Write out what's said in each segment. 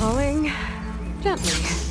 calling gently.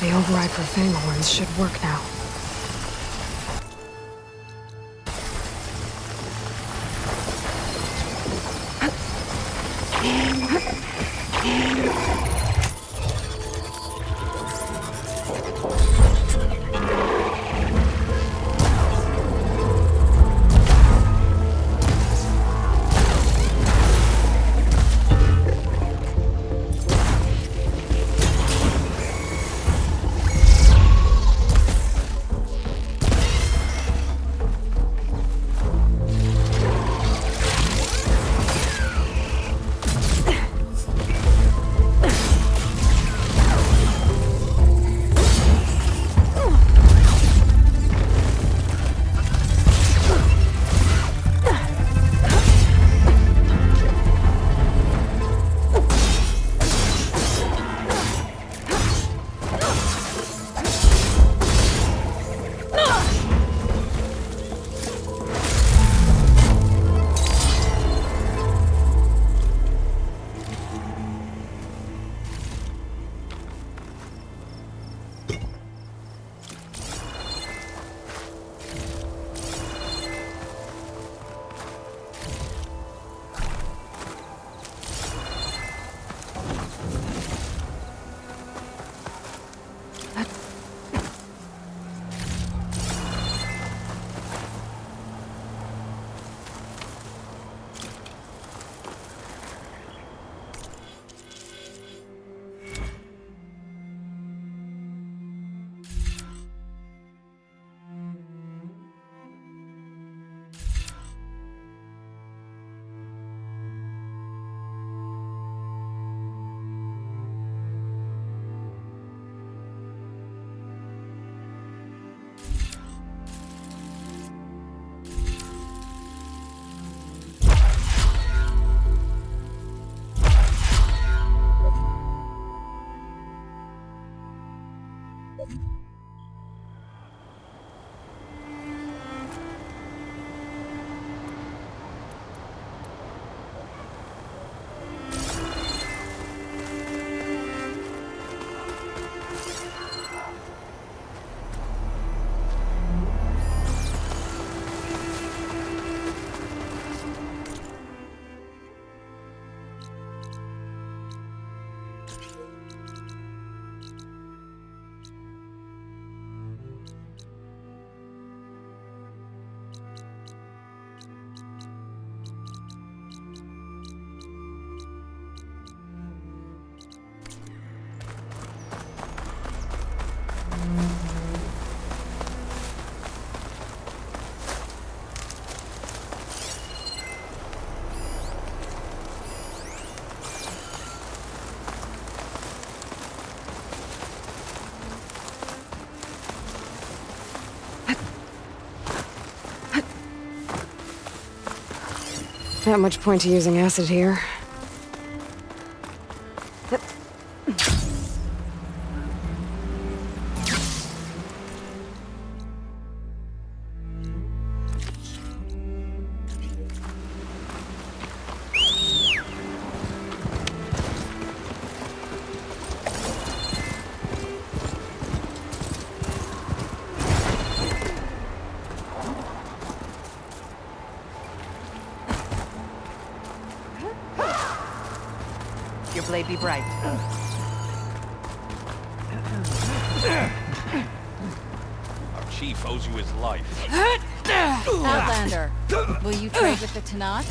The override for Fanghorns should work now. Not much point to using acid here. Your blade be bright. Our chief owes you his life. Outlander, will you trade with the Tanakh?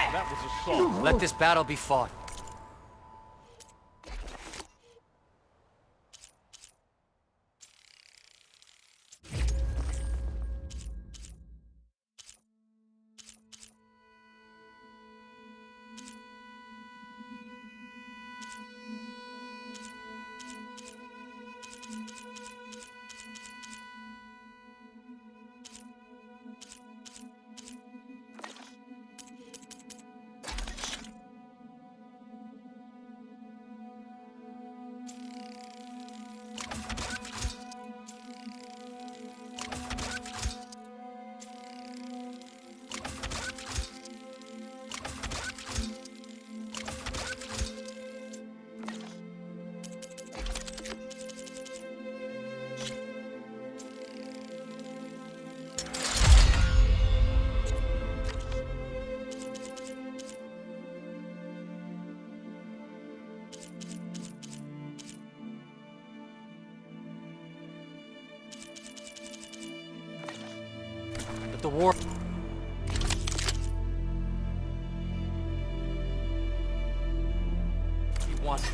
That was assault. Let this battle be fought. But the war... He wants...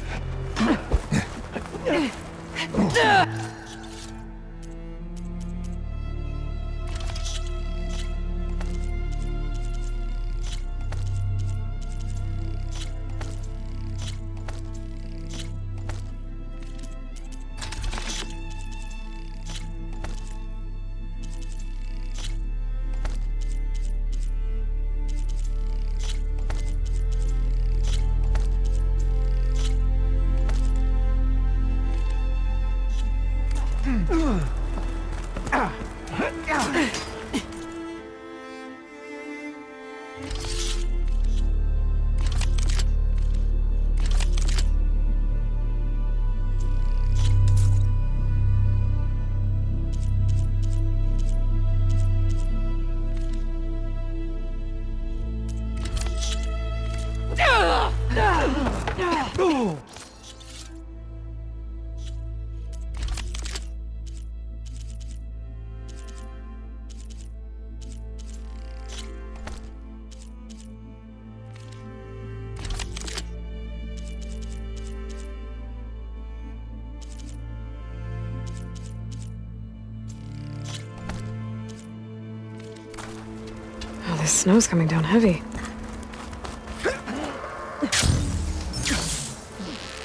Oh, this snow's coming down heavy.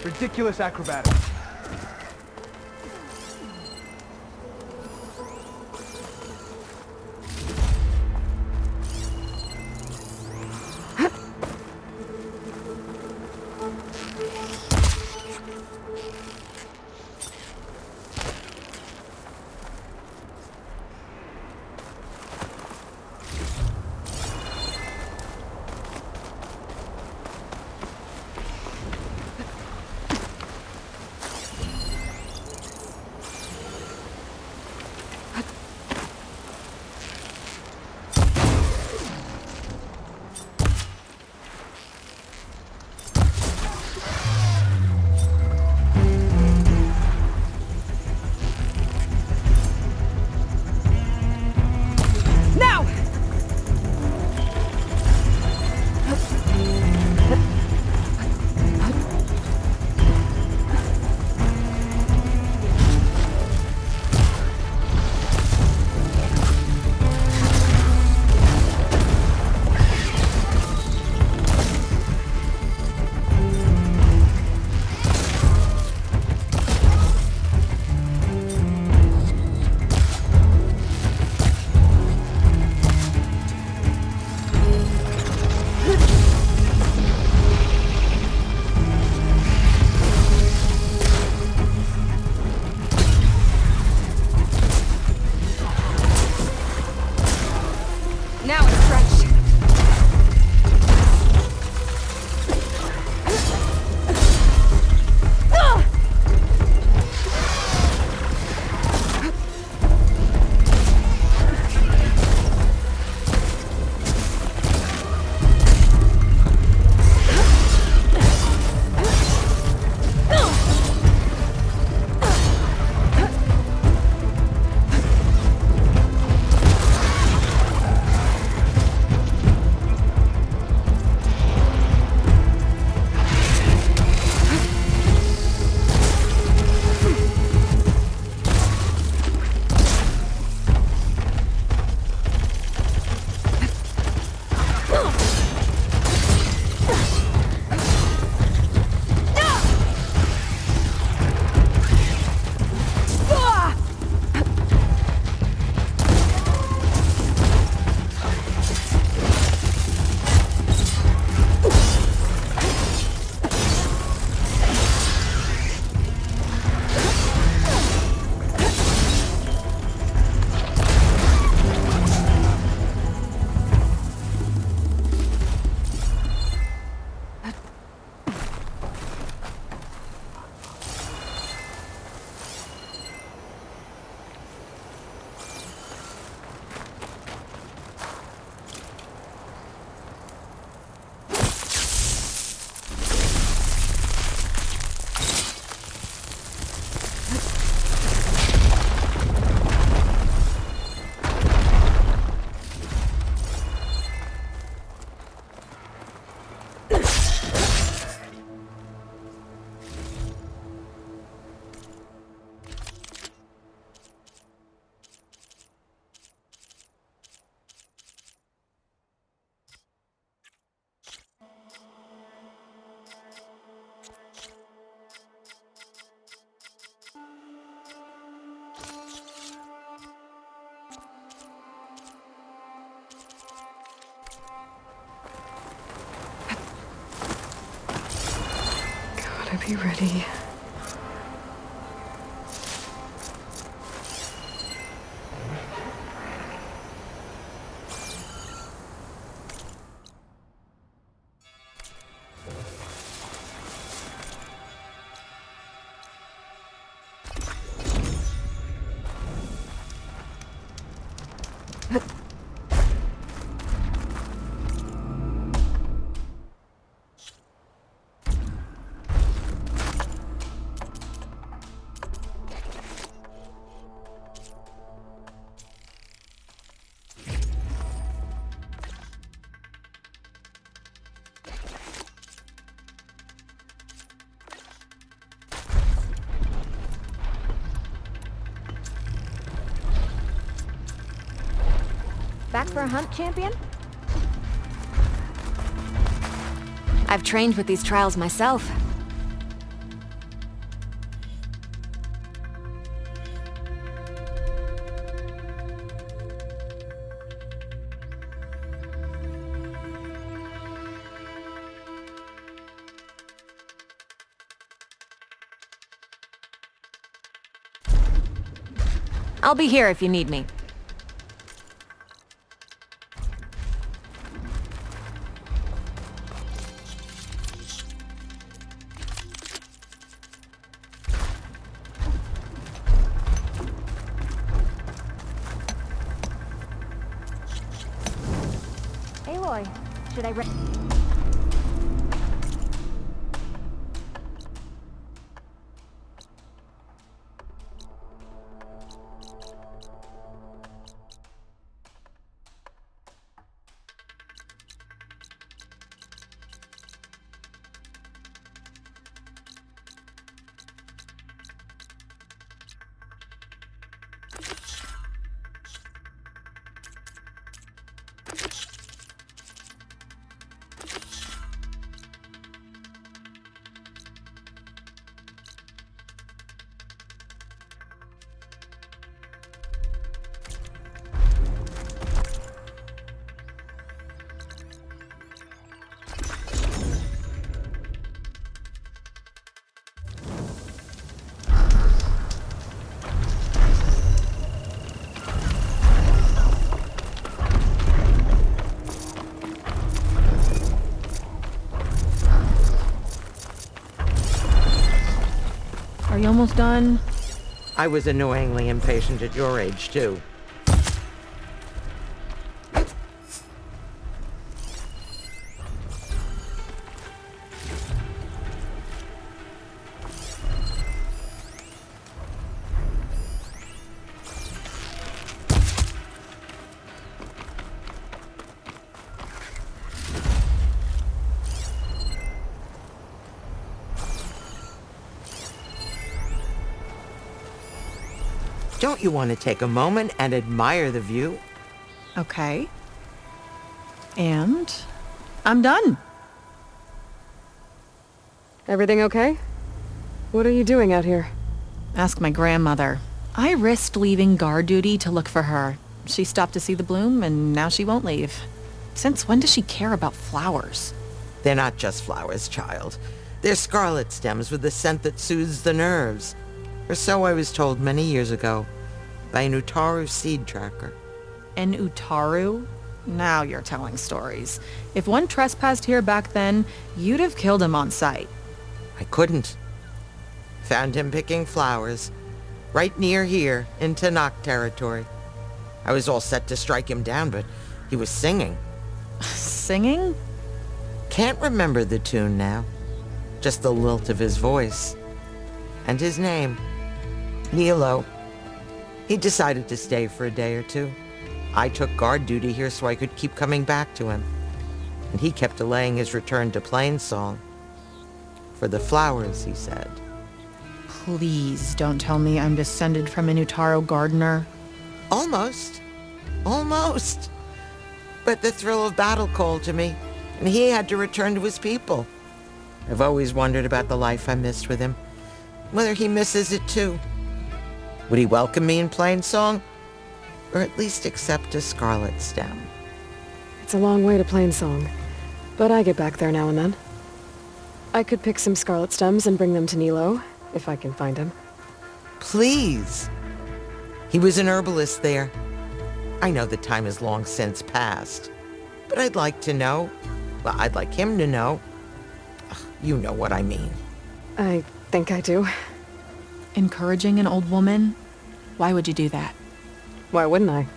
Ridiculous acrobatics. be ready. Back for a hunt, champion? I've trained with these trials myself. I'll be here if you need me. Aloy, should I Are you almost done? I was annoyingly impatient at your age, too. Don't you want to take a moment and admire the view? Okay. And I'm done. Everything okay? What are you doing out here? Ask my grandmother. I risked leaving guard duty to look for her. She stopped to see the bloom, and now she won't leave. Since when does she care about flowers? They're not just flowers, child. They're scarlet stems with a scent that soothes the nerves. Or so I was told many years ago by an Utaru seed tracker. An Utaru? Now you're telling stories. If one trespassed here back then, you'd have killed him on sight. I couldn't. Found him picking flowers, right near here in Tanakh territory. I was all set to strike him down, but he was singing. Singing? Can't remember the tune now. Just the lilt of his voice. And his name, Nilo. He decided to stay for a day or two. I took guard duty here so I could keep coming back to him. And he kept delaying his return to Plainsong. For the flowers, he said. Please don't tell me I'm descended from an Utaru gardener. Almost. Almost. But the thrill of battle called to me, and he had to return to his people. I've always wondered about the life I missed with him, whether he misses it too. Would he welcome me in Plainsong? Or at least accept a scarlet stem? It's a long way to Plainsong, but I get back there now and then. I could pick some scarlet stems and bring them to Nilo, if I can find him. Please. He was an herbalist there. I know the time has long since passed, but I'd like to know. Well, I'd like him to know. Ugh, you know what I mean. I think I do. Encouraging an old woman? Why would you do that? Why wouldn't I?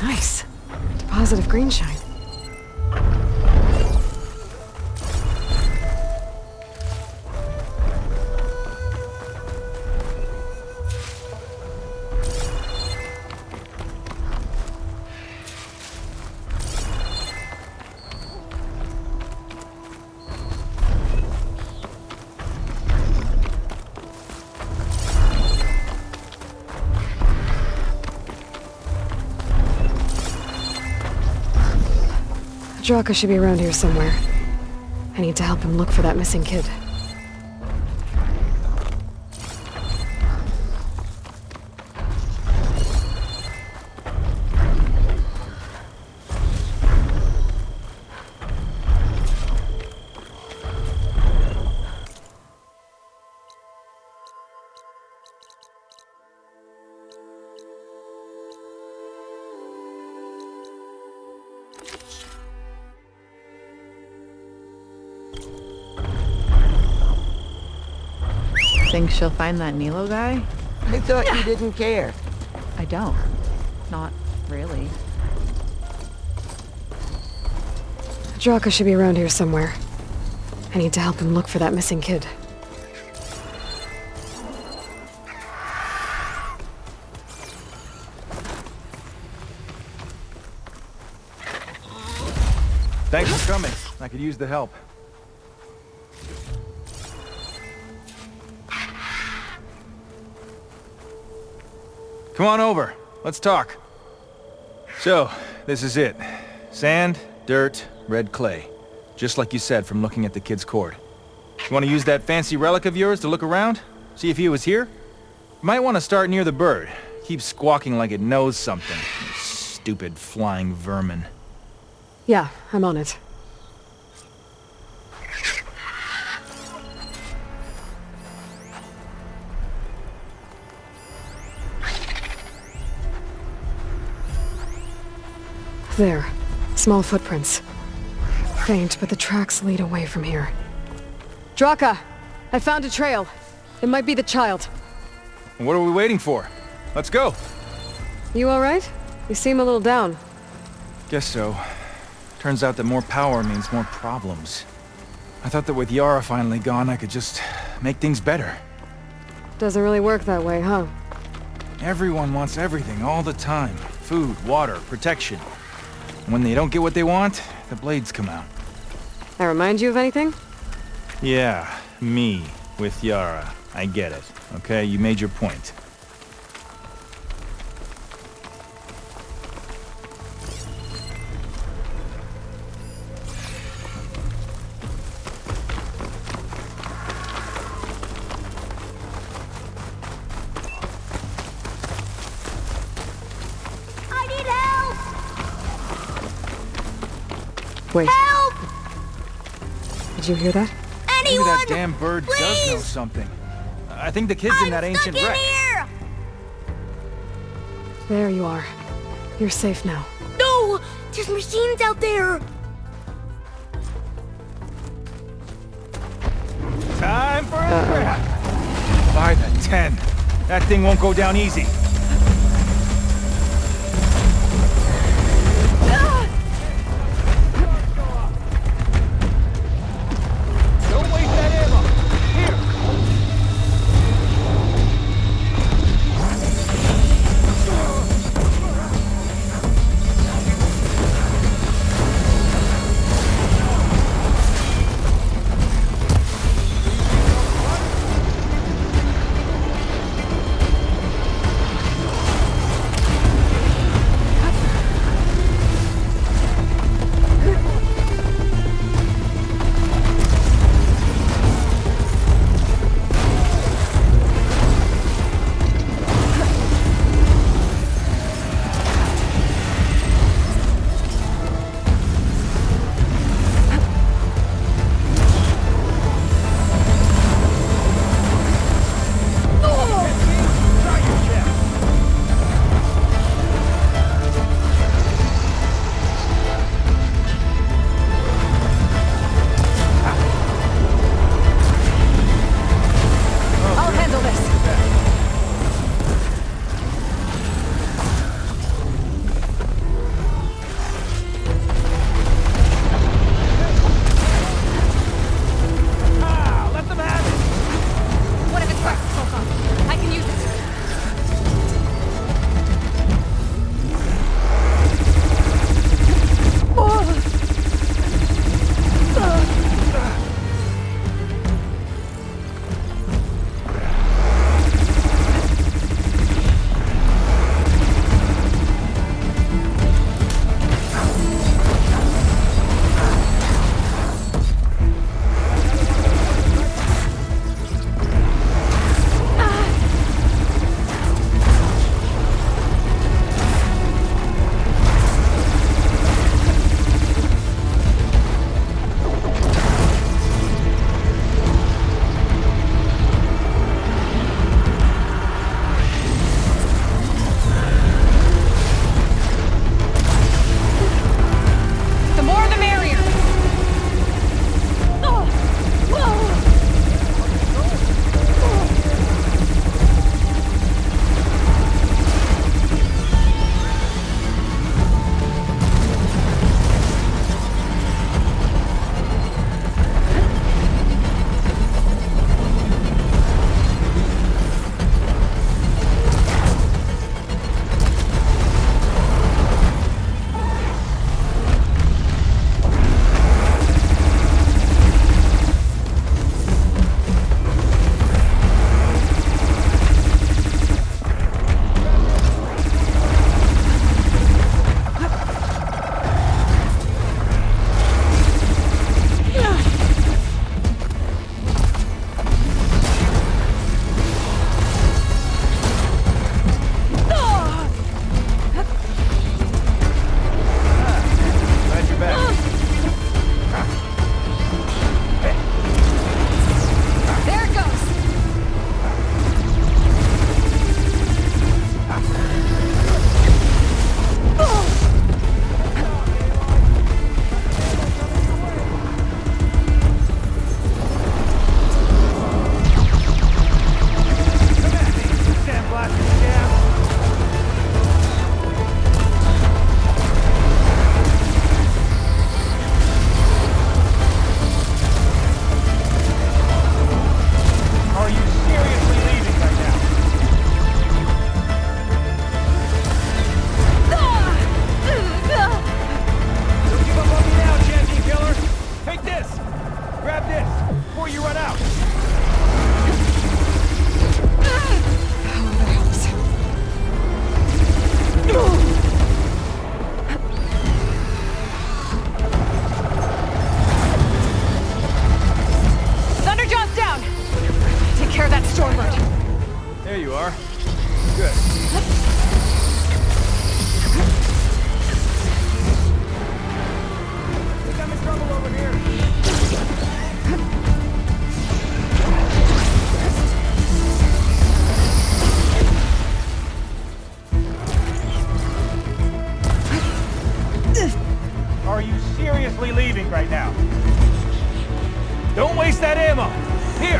Nice. Deposit of green shine. Draka should be around here somewhere. I need to help him look for that missing kid. Think she'll find that Nilo guy? I thought you didn't care. I don't. Not really. Draka should be around here somewhere. I need to help him look for that missing kid. Thanks for coming. I could use the help. Come on over. Let's talk. So, this is it. Sand, dirt, red clay. Just like you said from looking at the kid's cord. You want to use that fancy relic of yours to look around? See if he was here? You might want to start near the bird. Keeps squawking like it knows something. Stupid flying vermin. Yeah, I'm on it. There. Small footprints. Faint, but the tracks lead away from here. Draka! I found a trail. It might be the child. What are we waiting for? Let's go. You alright? You seem a little down. Guess so. Turns out that more power means more problems. I thought that with Yara finally gone, I could just make things better. Doesn't really work that way, huh? Everyone wants everything all the time. Food, water, protection. When they don't get what they want, the blades come out. I remind you of anything? Yeah, me, with Yara. I get it. Okay, you made your point. I need help! Wait, Help! did you hear that? Maybe Anyone! that damn bird does know Please! something. I think the kid's in that ancient stuck in wreck. here! There you are. You're safe now. No! There's machines out there! Time for a scrap. By the 10. That thing won't go down easy. Don't waste that ammo. Here. I'll handle this. Let them have it. What if it's cracked so far? I can use it. The more the merrier. Glad you're back. There it goes. Sandblasting jam. Are you seriously leaving right now? Don't give up on me now, champion killer. Take this. Grab this before you run out. Thunderjaw's down. Take care of that Stormbird. There you are. Good. Think I'm in trouble over here. Are you seriously leaving right now? Don't waste that ammo. Here.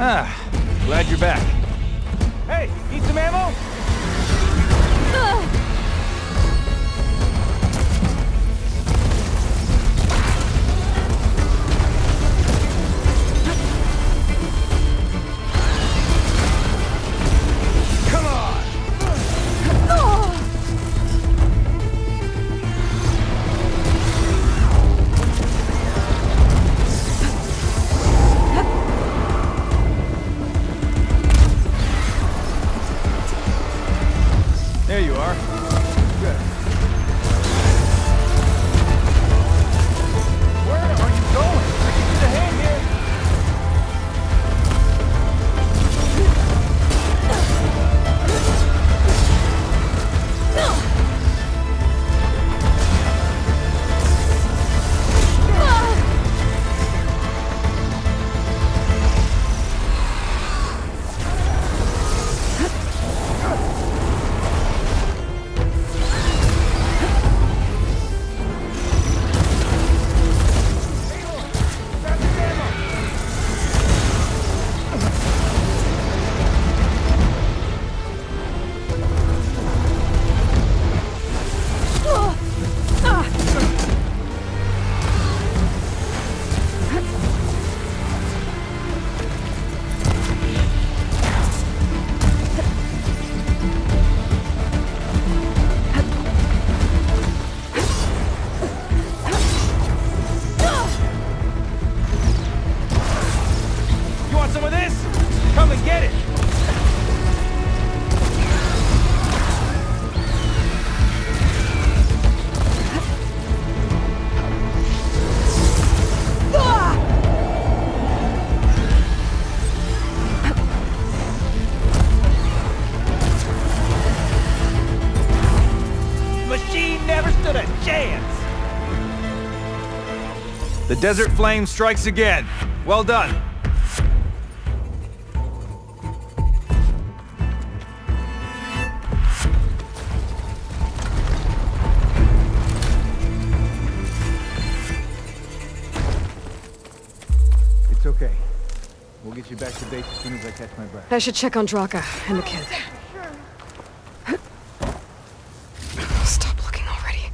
Glad you're back. Hey, need some ammo? Come on! There you are. Good. Where are you going? I can use a hand here. You want some of this? Come and get it! Machine never stood a chance! The Desert Flame strikes again. Well done. It's okay. We'll get you back to base as soon as I catch my breath. I should check on Draka and the kid. Stop looking already.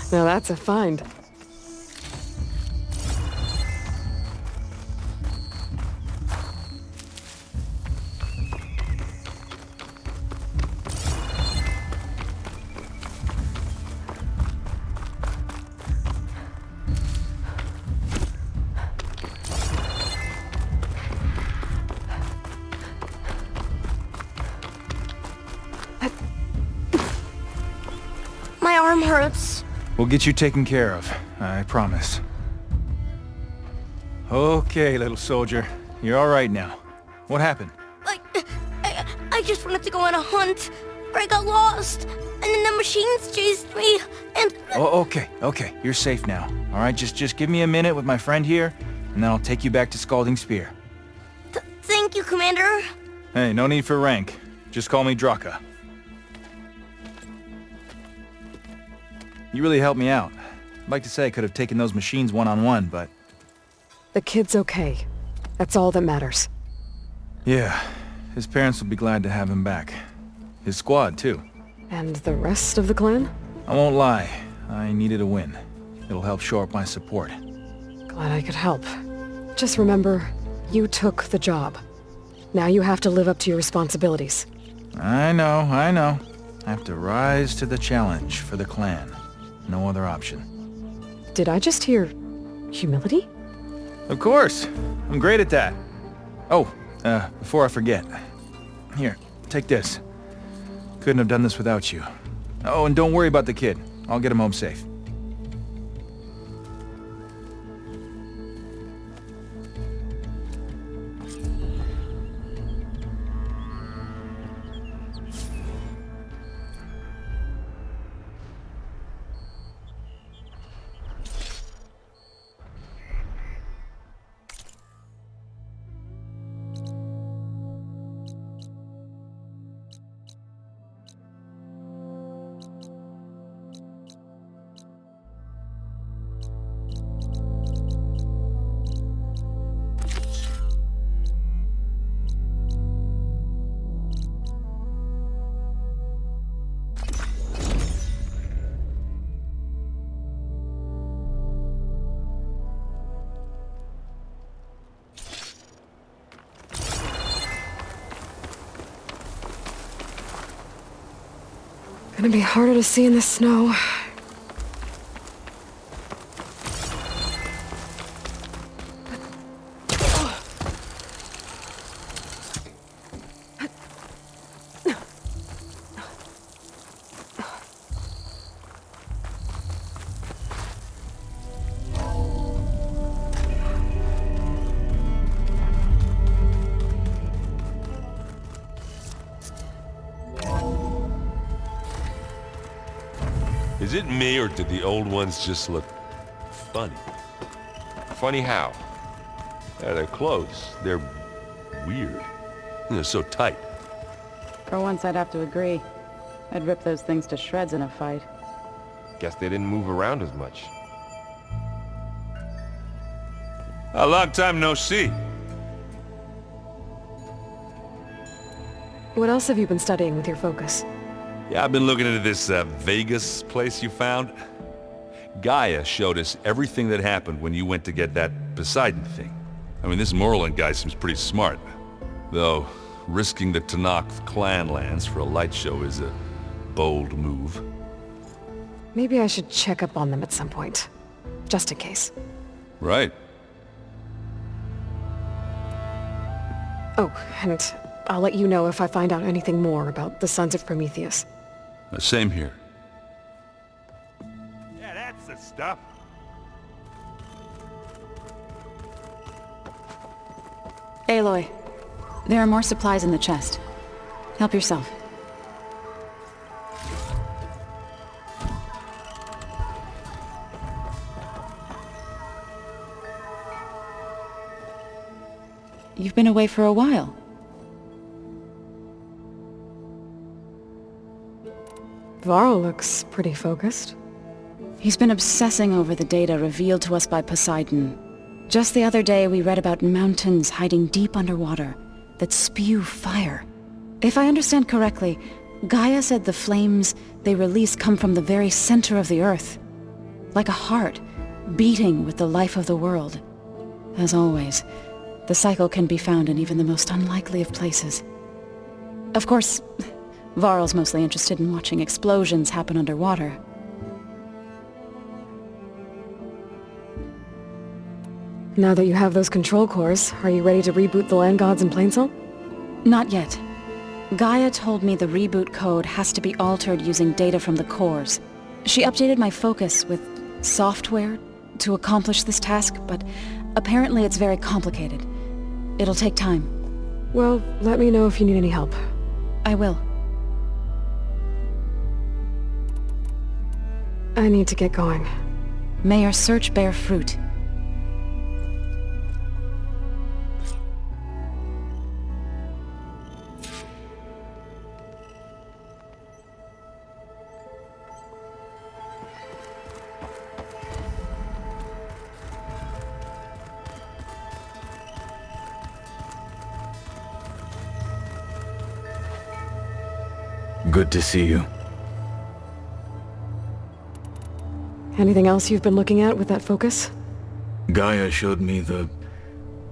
Now that's a find. My arm hurts. We'll get you taken care of, I promise. Okay, little soldier. You're all right now. What happened? I just wanted to go on a hunt, but I got lost, and then the machines chased me, and... Oh, okay. You're safe now. All right, just give me a minute with my friend here, and then I'll take you back to Scalding Spear. Thank you, Commander. Hey, no need for rank. Just call me Draka. You really helped me out. I'd like to say I could have taken those machines one-on-one, but... The kid's okay. That's all that matters. Yeah, his parents will be glad to have him back. His squad, too. And the rest of the clan? I won't lie. I needed a win. It'll help shore up my support. Glad I could help. Just remember, you took the job. Now you have to live up to your responsibilities. I know. I have to rise to the challenge for the clan. No other option. Did I just hear... humility? Of course! I'm great at that. Oh, before I forget. Here, take this. Couldn't have done this without you. Oh, and don't worry about the kid. I'll get him home safe. Gonna be harder to see in the snow. Is it me, or did the old ones just look funny? Funny how? Yeah, they're close. They're weird. They're so tight. For once, I'd have to agree. I'd rip those things to shreds in a fight. Guess they didn't move around as much. A long time no see. What else have you been studying with your focus? Yeah, I've been looking into this Vegas place you found. Gaia showed us everything that happened when you went to get that Poseidon thing. I mean, this Merlin guy seems pretty smart. Though, risking the Tanakh clan lands for a light show is a bold move. Maybe I should check up on them at some point. Just in case. Right. Oh, and I'll let you know if I find out anything more about the Sons of Prometheus. Same here. Yeah, that's the stuff. Aloy, there are more supplies in the chest. Help yourself. You've been away for a while. Varl looks pretty focused. He's been obsessing over the data revealed to us by Poseidon. Just the other day, we read about mountains hiding deep underwater that spew fire. If I understand correctly, Gaia said the flames they release come from the very center of the Earth. Like a heart, beating with the life of the world. As always, the cycle can be found in even the most unlikely of places. Of course, Varl's mostly interested in watching explosions happen underwater. Now that you have those control cores, are you ready to reboot the land gods in Plainsong? Not yet. Gaia told me the reboot code has to be altered using data from the cores. She updated my focus with software to accomplish this task, but Apparently it's very complicated. It'll take time. Well, let me know if you need any help. I will. I need to get going. May your search bear fruit. Good to see you. Anything else you've been looking at with that focus? Gaia showed me the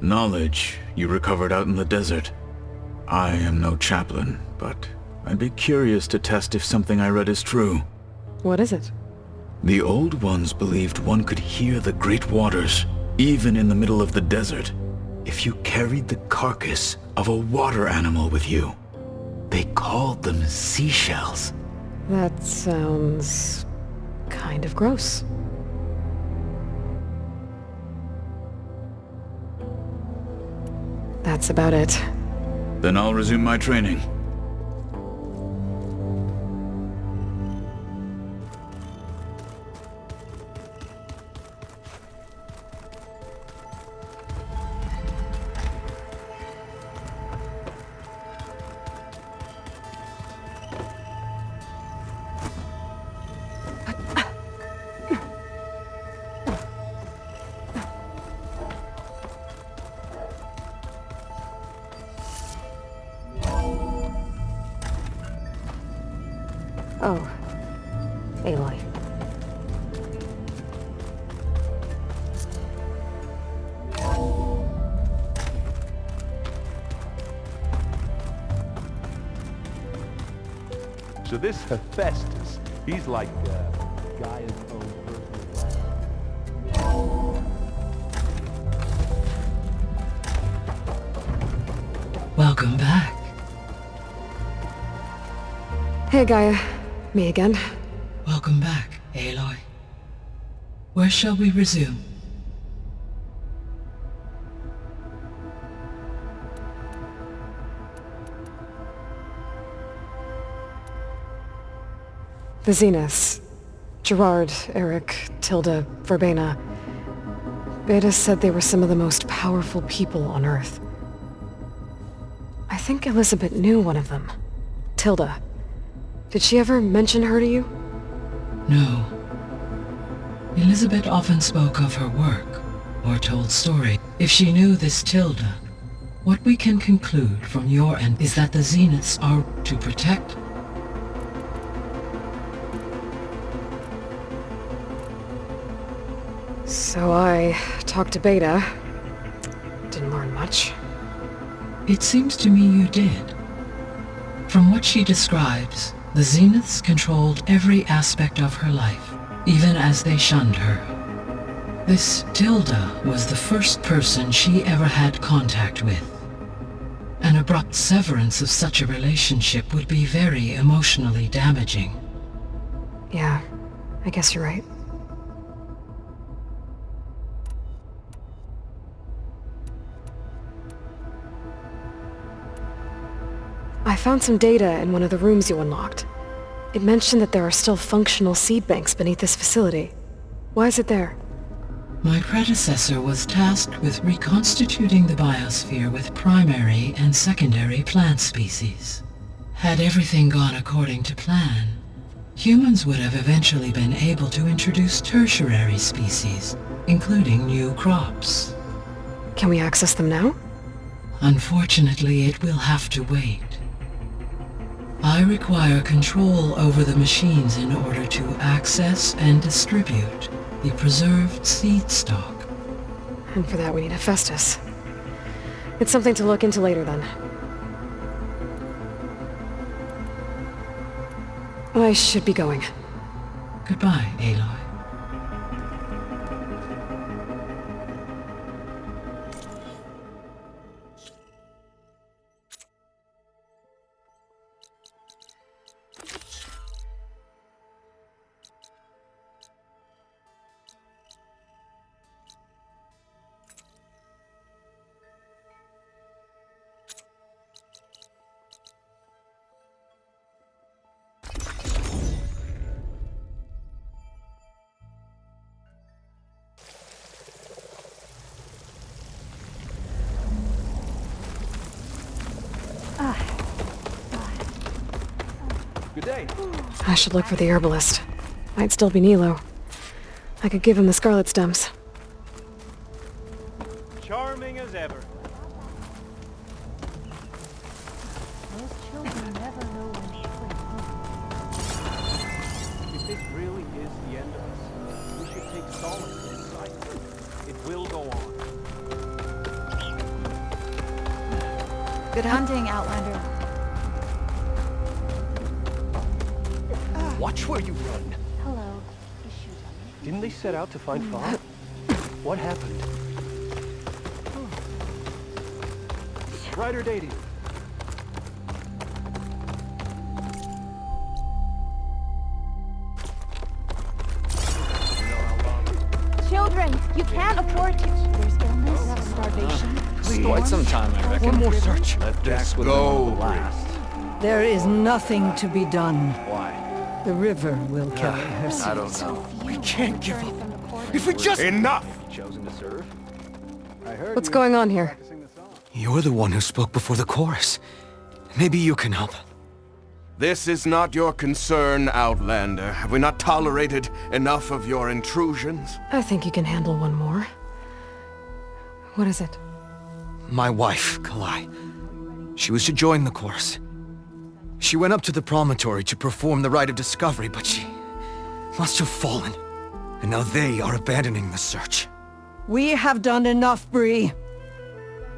knowledge you recovered out in the desert. I am no chaplain, but I'd be curious to test if something I read is true. What is it? The old ones believed one could hear the great waters, even in the middle of the desert, if you carried the carcass of a water animal with you. They called them seashells. That sounds... kind of gross. That's about it. Then I'll resume my training. Oh. Aloy. So this Hephaestus, he's like Gaia's own personal... Welcome back. Hey, Gaia. Me again. Welcome back, Aloy. Where shall we resume? The Zeniths. Gerard, Eric, Tilda, Verbena. Beta said they were some of the most powerful people on Earth. I think Elizabeth knew one of them. Tilda. Did she ever mention her to you? No. Elizabeth often spoke of her work, or told stories. If she knew this Tilda, what we can conclude from your end is that the Zeniths are to protect. So I talked to Beta. Didn't learn much. It seems to me you did. From what she describes, the Zeniths controlled every aspect of her life, even as they shunned her. This Tilda was the first person she ever had contact with. An abrupt severance of such a relationship would be very emotionally damaging. Yeah, I guess you're right. I found some data in one of the rooms you unlocked. It mentioned that there are still functional seed banks beneath this facility. Why is it there? My predecessor was tasked with reconstituting the biosphere with primary and secondary plant species. Had everything gone according to plan, humans would have eventually been able to introduce tertiary species, including new crops. Can we access them now? Unfortunately, it will have to wait. I require control over the machines in order to access and distribute the preserved seed stock. And for that we need Hephaestus. It's something to look into later then. I should be going. Goodbye, Aloy. day. I should look for the herbalist. Might still be Nilo. I could give him the scarlet stems. Charming as ever. If this really is the end of us, we should take solace in sight. It will go on. Good hunting, Outlander. Watch where you run. Hello. Didn't they set out to find Fa? What happened? Ryder dating. Children, you can't afford to. There's illness, starvation. Quite some time, I reckon. One more search. Let this go. last. There is nothing to be done. Why? The river will carry her seeds. I don't know. We can't give up. If we just... Enough! Chosen to serve? I heard What's going on here? You're the one who spoke before the chorus. Maybe you can help. This is not your concern, Outlander. Have we not tolerated enough of your intrusions? I think you can handle one more. What is it? My wife, Kalai. She was to join the chorus. She went up to the promontory to perform the rite of discovery, but she must have fallen. And now they are abandoning the search. We have done enough, Bree.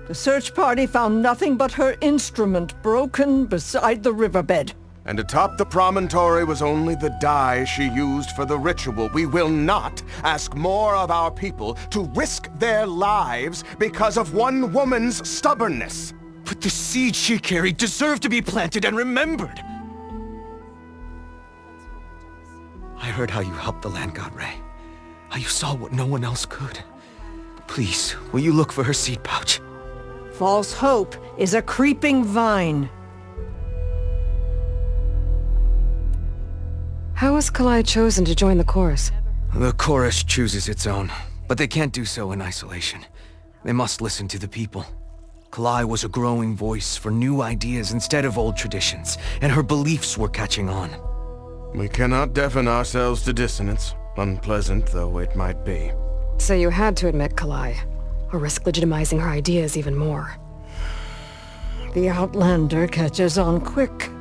The search party found nothing but her instrument broken beside the riverbed. And atop the promontory was only the dye she used for the ritual. We will not ask more of our people to risk their lives because of one woman's stubbornness. But the seed she carried deserved to be planted and remembered. I heard how you helped the land god Ray. How you saw what no one else could. Please, will you look for her seed pouch? False hope is a creeping vine. How was Kalai chosen to join the chorus? The chorus chooses its own, but they can't do so in isolation. They must listen to the people. Kalai was a growing voice for new ideas instead of old traditions, and her beliefs were catching on. We cannot deafen ourselves to dissonance, unpleasant though it might be. So you had to admit Kalai, or risk legitimizing her ideas even more. The Outlander catches on quick.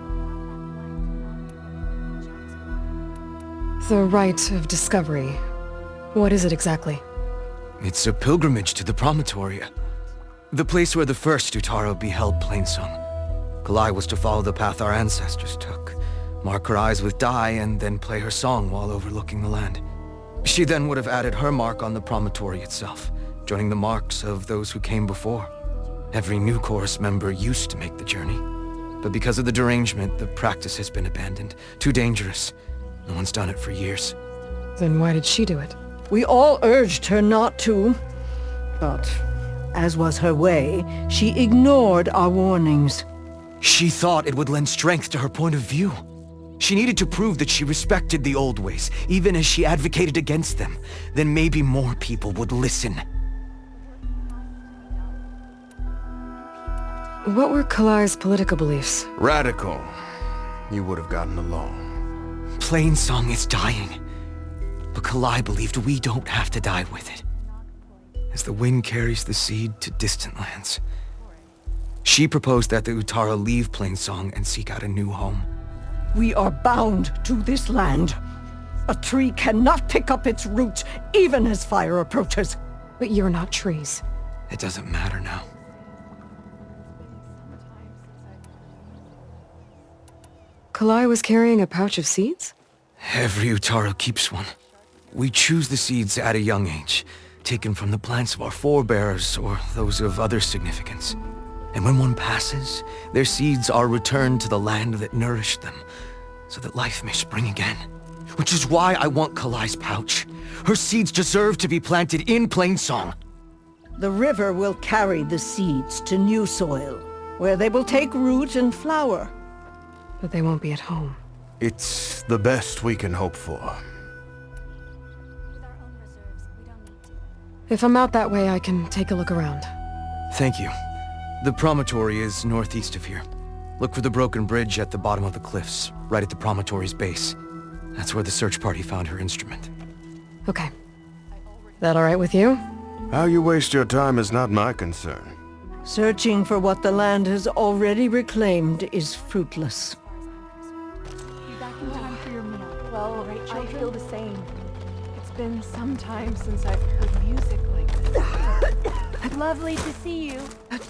The rite of discovery. What is it exactly? It's a pilgrimage to the promontory. The place where the first Utaro beheld Plainsong. Kalai was to follow the path our ancestors took, mark her eyes with dye, and then play her song while overlooking the land. She then would have added her mark on the promontory itself, joining the marks of those who came before. Every new chorus member used to make the journey, but because of the derangement, the practice has been abandoned. Too dangerous. No one's done it for years. Then why did she do it? We all urged her not to, but as was her way, she ignored our warnings. She thought it would lend strength to her point of view. She needed to prove that she respected the old ways, even as she advocated against them. Then maybe more people would listen. What were Kalai's political beliefs? Radical. You would have gotten along. Plainsong is dying. But Kalai believed we don't have to die with it. As the wind carries the seed to distant lands. She proposed that the Utara leave Plainsong and seek out a new home. We are bound to this land. A tree cannot pick up its roots, even as fire approaches. But you're not trees. It doesn't matter now. Kalai was carrying a pouch of seeds? Every Utaro keeps one. We choose the seeds at a young age, taken from the plants of our forebears or those of other significance. And when one passes, their seeds are returned to the land that nourished them, so that life may spring again. Which is why I want Kalai's pouch. Her seeds deserve to be planted in Plainsong. The river will carry the seeds to new soil, where they will take root and flower. But they won't be at home. It's the best we can hope for. If I'm out that way, I can take a look around. Thank you. The promontory is northeast of here. Look for the broken bridge at the bottom of the cliffs, right at the promontory's base. That's where the search party found her instrument. Okay. That all right with you? How you waste your time is not my concern. Searching for what the land has already reclaimed is fruitless. Be back in time for your meal. Well, I feel the same. It's been some time since I've heard music like this. Lovely to see you.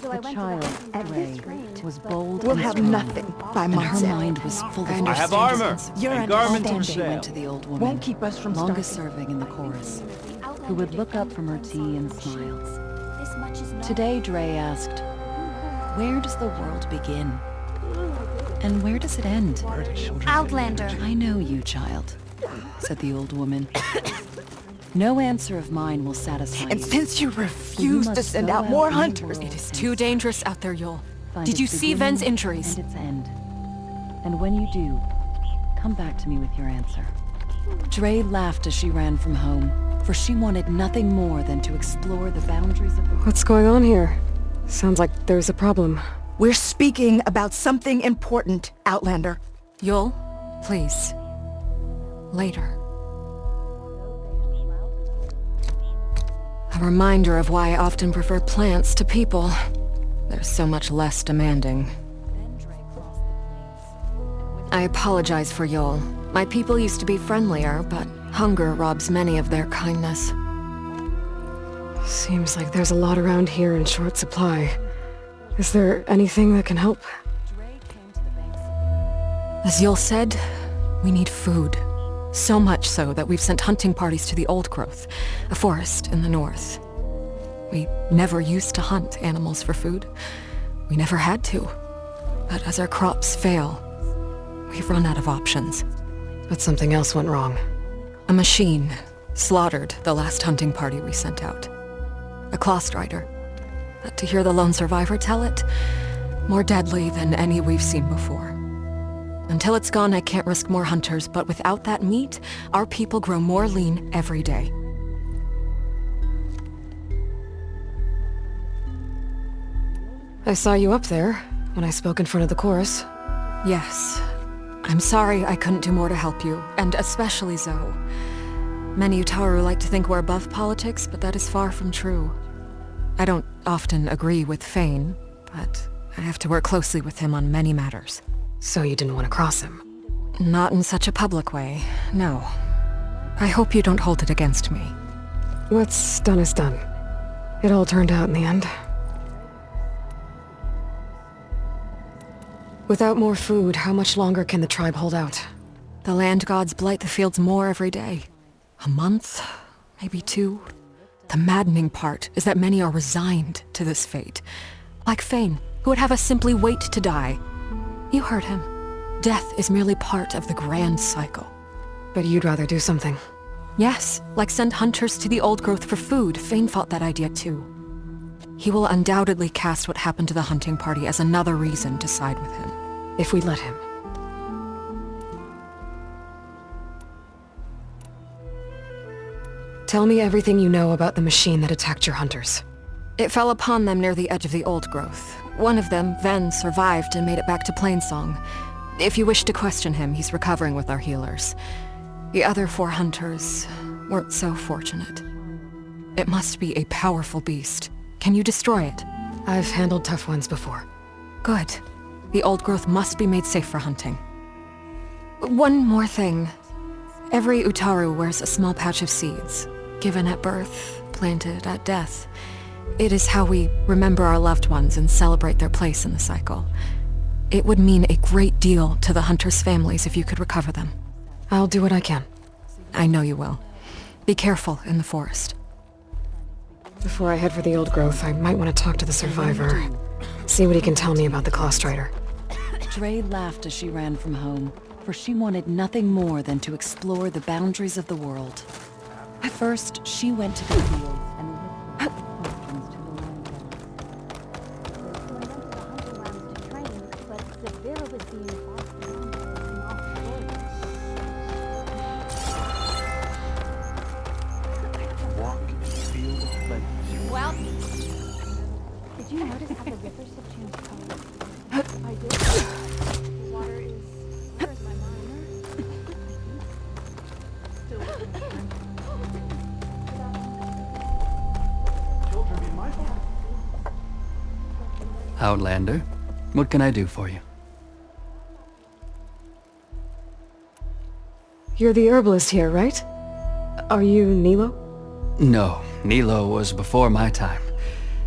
So The child, Ray, was bold We'll and have strong, nothing by and her month's end. mind was full of I have armor Your and garments for understanding sale. went to the old woman, Won't keep us from longest starting. serving in the chorus, who would look up from her tea and smiles. This much is not... Today, Dre asked, where does the world begin? And where does it end? Outlander. I know you, child, said the old woman. No answer of mine will satisfy And you. since you refuse to must send go out out more in the hunters, world It is and too dangerous out there, Yul. find Did its you see beginning Ven's injuries? And its end. And when you do, come back to me with your answer. Dre laughed as she ran from home, for she wanted nothing more than to explore the boundaries of the... What's going on here? Sounds like there's a problem. we're speaking about something important, Outlander. Yul, please. Later. A reminder of why I often prefer plants to people. They're so much less demanding. I apologize for Yul. My people used to be friendlier, but hunger robs many of their kindness. Seems like there's a lot around here in short supply. Is there anything that can help? As Yul said, we need food. So much so that we've sent hunting parties to the Old Growth, a forest in the north. We never used to hunt animals for food. We never had to. But as our crops fail, we've run out of options. But something else went wrong. A machine slaughtered the last hunting party we sent out. A claw strider. But to hear the lone survivor tell it, more deadly than any we've seen before. Until it's gone, I can't risk more hunters, but without that meat, our people grow more lean every day. I saw you up there when I spoke in front of the chorus. Yes. I'm sorry I couldn't do more to help you, and especially Zoe. Many Utaru like to think we're above politics, but that is far from true. I don't often agree with Fane, but I have to work closely with him on many matters. So you didn't want to cross him? Not in such a public way, no. I hope you don't hold it against me. What's done is done. It all turned out in the end. Without more food, how much longer can the tribe hold out? The land gods blight the fields more every day. A month, maybe 2. The maddening part is that many are resigned to this fate. Like Fane, who would have us simply wait to die. You heard him. Death is merely part of the grand cycle. But you'd rather do something. Yes, like send hunters to the Old Growth for food. Fane fought that idea too. He will undoubtedly cast what happened to the hunting party as another reason to side with him. If we let him. Tell me everything you know about the machine that attacked your hunters. It fell upon them near the edge of the Old Growth. One of them, Ven, survived and made it back to Plainsong. If you wish to question him, he's recovering with our healers. The other 4 hunters weren't so fortunate. It must be a powerful beast. Can you destroy it? I've handled tough ones before. Good. The Old Growth must be made safe for hunting. One more thing. Every Utaru wears a small patch of seeds, given at birth, planted at death. It is how we remember our loved ones and celebrate their place in the cycle. It would mean a great deal to the hunters' families if you could recover them. I'll do what I can. I know you will. Be careful in the forest. Before I head for the Old Growth, I might want to talk to the survivor. See what he can tell me about the claw strider. Dre laughed as she ran from home, for she wanted nothing more than to explore the boundaries of the world. First, she went to the fields and listened questions to the land Walk in the field of plenty. Well, Did you notice how the rivers have changed color? I did. Outlander, what can I do for you? You're the herbalist here, right? Are you Nilo? No, Nilo was before my time.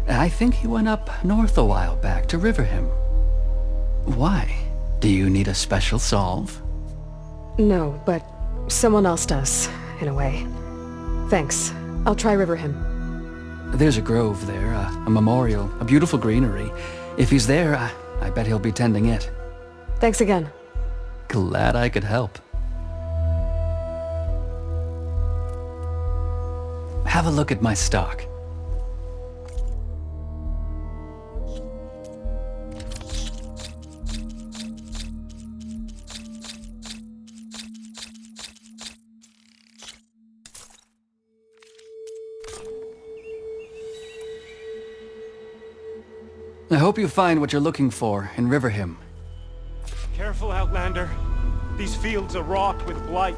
I think he went up north a while back to Riverhim. Why? Do you need a special solve? No, but someone else does, in a way. Thanks. I'll try Riverhim. There's a grove there, a memorial, a beautiful greenery. If he's there, I bet he'll be tending it. Thanks again. Glad I could help. Have a look at my stock. I hope you find what you're looking for in Riverhim. Careful, Outlander. These fields are wrought with blight.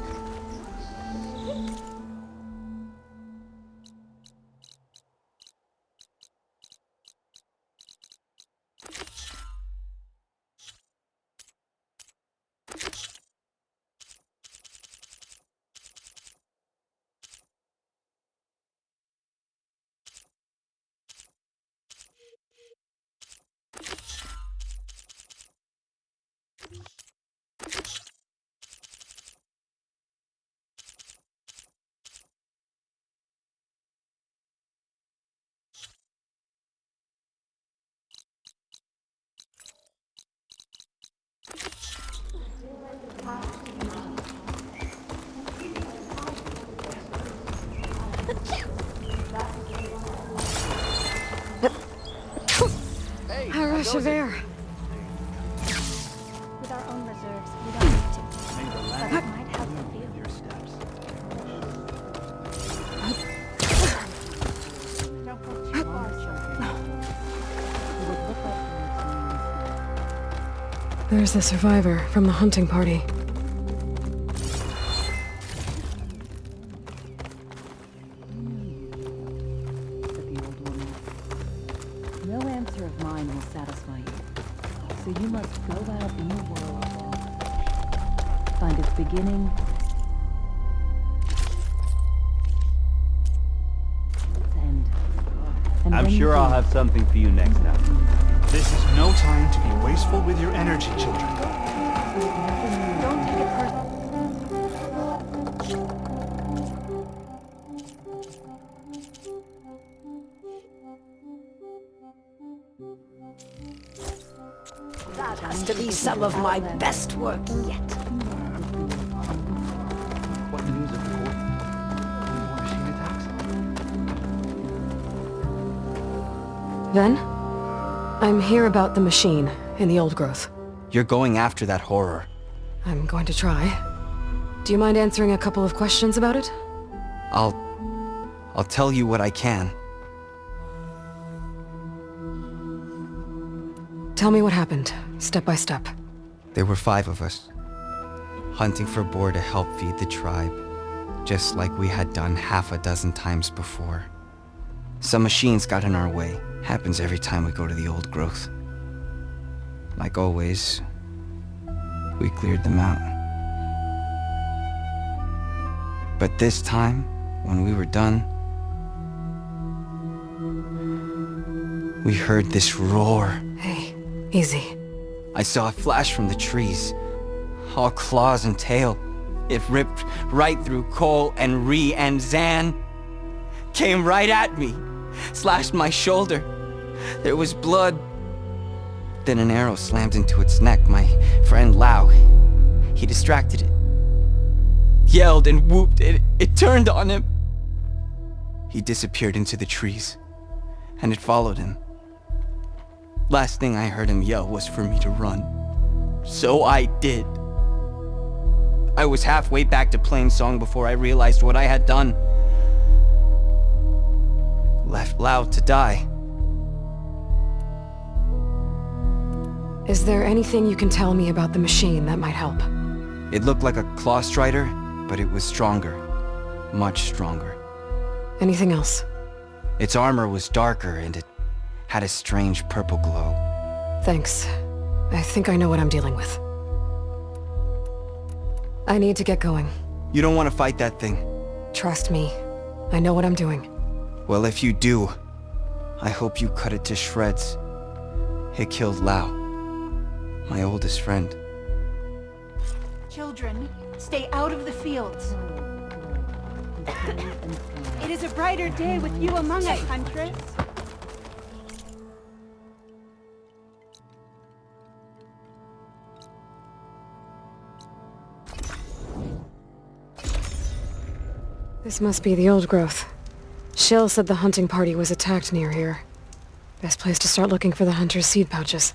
A rush of air. With our own reserves, we don't need to. But it might help with you. Don't go too far, children. There's the survivor from the hunting party. No answer of mine will satisfy you. So you must go out in the world and find its beginning, its end. And I'm when sure you I'll do, have something for you next time. This is no time to be wasteful with your energy, children. Don't take it personally. That has to be some of my best work yet. What news of the war? More machine attacks? Then, I'm here about the machine in the old growth. You're going after that horror. I'm going to try. Do you mind answering a couple of questions about it? I'll tell you what I can. Tell me what happened, step by step. There were 5 of us, hunting for boar to help feed the tribe, just like we had done half a dozen times before. Some machines got in our way. Happens every time we go to the old growth. Like always, we cleared them out. But this time, when we were done, we heard this roar. Hey, easy. I saw it flash from the trees, all claws and tail. It ripped right through Cole and Ree, and Zan came right at me, slashed my shoulder. There was blood. Then an arrow slammed into its neck. My friend Lau, he distracted it. Yelled and whooped. It turned on him. He disappeared into the trees, and it followed him. Last thing I heard him yell was for me to run. So I did. I was halfway back to Plainsong before I realized what I had done. Left Lau to die. Is there anything you can tell me about the machine that might help? It looked like a claw strider, but it was stronger. Much stronger. Anything else? Its armor was darker and it had a strange purple glow. Thanks. I think I know what I'm dealing with. I need to get going. You don't want to fight that thing. Trust me. I know what I'm doing. Well, if you do, I hope you cut it to shreds. It killed Lao, my oldest friend. Children, stay out of the fields. It is a brighter day with you among us, Huntress. This must be the old growth. Shill said the hunting party was attacked near here. Best place to start looking for the hunter's seed pouches.